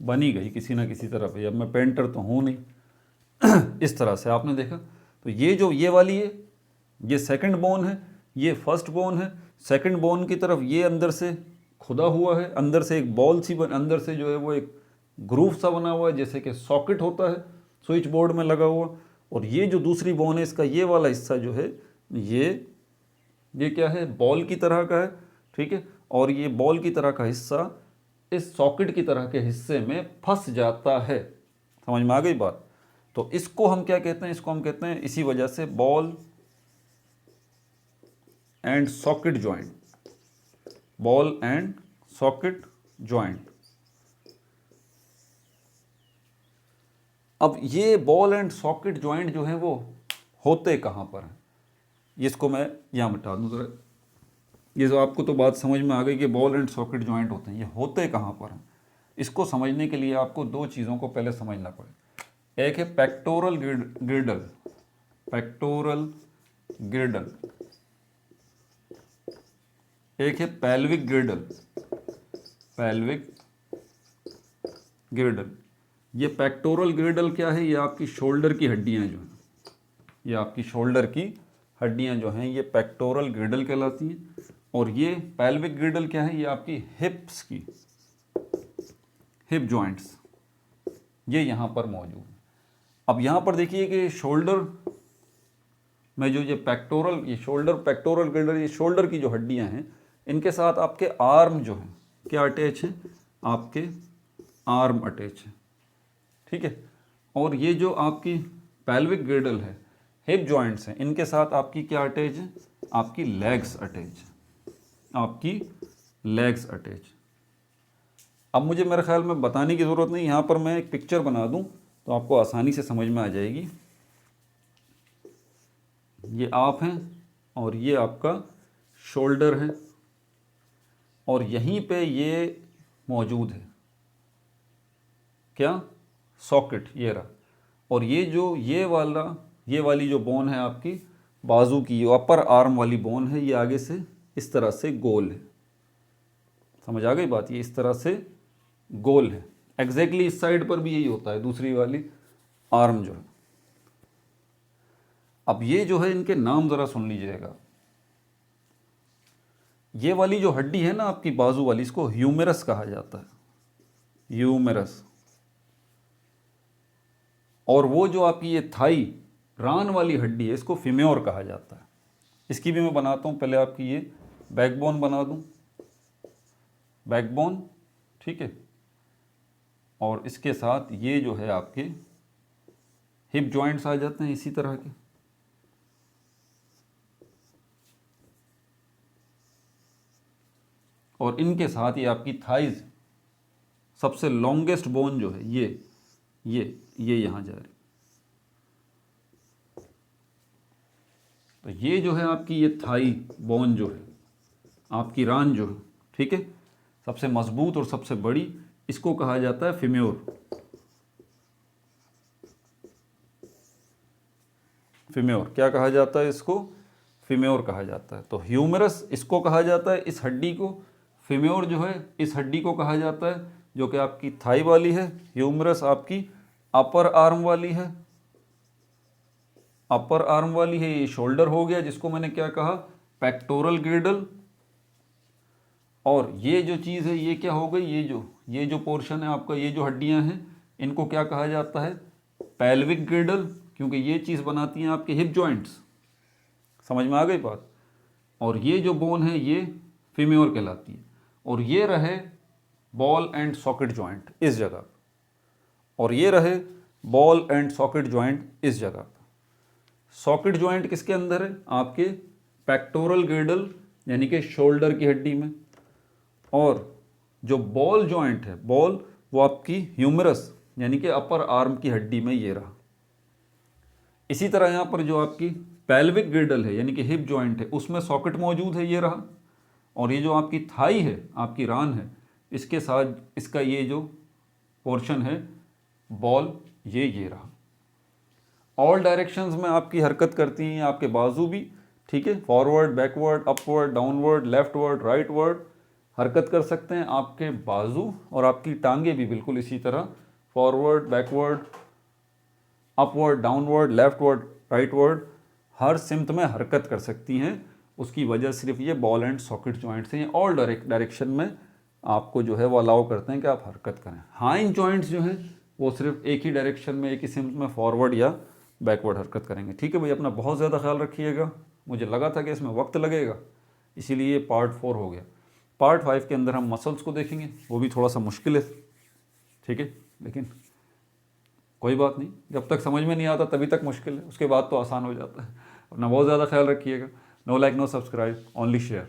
A: बनी गई किसी ना किसी तरह पे। अब मैं पेंटर तो हूँ नहीं। इस तरह से आपने देखा। तो ये जो ये वाली है, ये सेकंड बोन है, ये फर्स्ट बोन है। सेकंड बोन की तरफ ये अंदर से खुदा हुआ है, अंदर से एक बॉल सी अंदर से जो है वो एक ग्रूव सा बना हुआ है, जैसे कि सॉकेट होता है स्विच बोर्ड में लगा हुआ। और ये जो दूसरी बोन है, इसका ये वाला हिस्सा जो है ये क्या है, बॉल की तरह का है, ठीक है। और ये बॉल की तरह का हिस्सा इस सॉकेट की तरह के हिस्से में फंस जाता है। समझ में आ गई बात। तो इसको हम क्या कहते हैं, इसको हम कहते हैं इसी वजह से ball and socket joint, ball and socket joint. अब ये बॉल एंड सॉकेट जॉइंट जो है वो होते कहाँ पर हैं, इसको मैं यहाँ मिटा दूँ ज़रा। ये जो आपको तो बात समझ में आ गई कि बॉल एंड सॉकेट जॉइंट होते हैं, ये होते कहाँ पर हैं। इसको समझने के लिए आपको दो चीज़ों को पहले समझना पड़ेगा। एक है पेक्टोरल गिर्डल, पेक्टोरल गिर्डल। एक है पेल्विक गिर्डल, पेल्विक गिर्डल। ये पेक्टोरल गिर्डल क्या है, ये आपकी शोल्डर की हड्डियां जो हैं, ये आपकी शोल्डर की हड्डियां जो हैं ये पेक्टोरल गिर्डल कहलाती हैं। और ये पेल्विक गिर्डल क्या है, ये आपकी हिप्स की, हिप जॉइंट्स, ये यहाँ पर मौजूद है। अब यहाँ पर देखिए कि शोल्डर में जो ये पेक्टोरल, ये शोल्डर पेक्टोरल गिर्डल, ये शोल्डर की जो हड्डियाँ हैं, इनके साथ आपके आर्म जो हैं क्या अटैच हैं, आपके आर्म अटैच है, ठीक है। और ये जो आपकी पेल्विक गिर्डल है, हिप जॉइंट्स हैं, इनके साथ आपकी क्या अटैच है, आपकी लेग्स अटैच है, आपकी लेग्स अटैच। अब मुझे मेरे ख्याल में बताने की ज़रूरत नहीं, यहाँ पर मैं एक पिक्चर बना दूँ तो आपको आसानी से समझ में आ जाएगी। ये आप हैं और ये आपका शोल्डर है, और यहीं पे ये मौजूद है क्या, सॉकेट, ये रहा। और ये जो ये वाली जो बोन है आपकी बाजू की, ये अपर आर्म वाली बोन है, ये आगे से इस तरह से गोल है। समझ आ गई बात, ये इस तरह से गोल है। एग्जैक्टली इस साइड पर भी यही होता है, दूसरी वाली आर्म जो है। अब ये जो है इनके नाम ज़रा सुन लीजिएगा। ये वाली जो हड्डी है ना आपकी बाजू वाली, इसको ह्यूमेरस कहा जाता है, ह्यूमेरस। और वो जो आपकी ये थाई रान वाली हड्डी है, इसको फीम्योर कहा जाता है। इसकी भी मैं बनाता हूँ, पहले आपकी ये बैकबोन बना दूँ, बैकबोन, ठीक है, और इसके साथ ये जो है आपके हिप जॉइंट्स आ जाते हैं इसी तरह के, और इनके साथ ये आपकी थाइज, सबसे लॉन्गेस्ट बोन जो है ये यहाँ जा रही। तो ये जो है आपकी ये थाई बोन जो है, आपकी रान जो है, ठीक है, सबसे मजबूत और सबसे बड़ी, इसको कहा जाता है फीम्योर। फीम्योर क्या कहा जाता है इसको? फीम्योर कहा जाता है। तो ह्यूमरस इसको कहा जाता है, इस हड्डी को। फीम्योर जो है इस हड्डी को कहा जाता है, जो कि आपकी थाई वाली है। ह्यूमरस आपकी अपर आर्म वाली है, अपर आर्म वाली है। ये शोल्डर हो गया, जिसको मैंने क्या कहा, पेक्टोरल गिर्डल। और ये जो चीज़ है ये क्या हो गई, ये जो पोर्शन है आपका, ये जो हड्डियां हैं, इनको क्या कहा जाता है, पेल्विक गिर्डल, क्योंकि ये चीज़ बनाती हैं आपके हिप जॉइंट्स। समझ में आ गई बात? और ये जो बोन है ये फीम्योर कहलाती है। और ये रहे बॉल एंड सॉकेट जॉइंट इस जगह पर, और ये रहे बॉल एंड सॉकेट जॉइंट इस जगह पर। सॉकेट जॉइंट किसके अंदर है? आपके पेक्टोरल गिर्डल यानी कि शोल्डर की हड्डी में। और जो बॉल जॉइंट है, बॉल, वो आपकी ह्यूमरस यानी कि अपर आर्म की हड्डी में ये रहा। इसी तरह यहाँ पर जो आपकी पेल्विक गिर्डल है यानी कि हिप जॉइंट है, उसमें सॉकेट मौजूद है, ये रहा। और ये जो आपकी थाई है, आपकी रान है, इसके साथ इसका ये जो पोर्शन है बॉल, ये रहा। ऑल डायरेक्शंस में आपकी हरकत करती हैं आपके बाजू भी, ठीक है, forward, backward, upward, downward, leftward, rightward हरकत कर सकते हैं आपके बाजू। और आपकी टांगे भी बिल्कुल इसी तरह forward, backward, upward, downward, leftward, rightward हर सिमत में हरकत कर सकती हैं। उसकी वजह सिर्फ ये बॉल एंड सॉकेट जॉइंट से ऑल डायरेक्शन में आपको जो है वो अलाउ करते हैं कि आप हरकत करें। हाइंड जॉइंट्स जो हैं वो सिर्फ एक ही डायरेक्शन में, एक ही सिमत में फॉरवर्ड या बैकवर्ड हरकत करेंगे। ठीक है भाई, अपना बहुत ज़्यादा ख्याल रखिएगा। मुझे लगा था कि इसमें वक्त लगेगा, इसीलिए ये पार्ट 4 हो गया। पार्ट 5 के अंदर हम मसल्स को देखेंगे, वो भी थोड़ा सा मुश्किल है, ठीक है, लेकिन कोई बात नहीं, जब तक समझ में नहीं आता तभी तक मुश्किल है, उसके बाद तो आसान हो जाता है। अपना बहुत ज़्यादा ख्याल रखिएगा। No like, no subscribe, only share.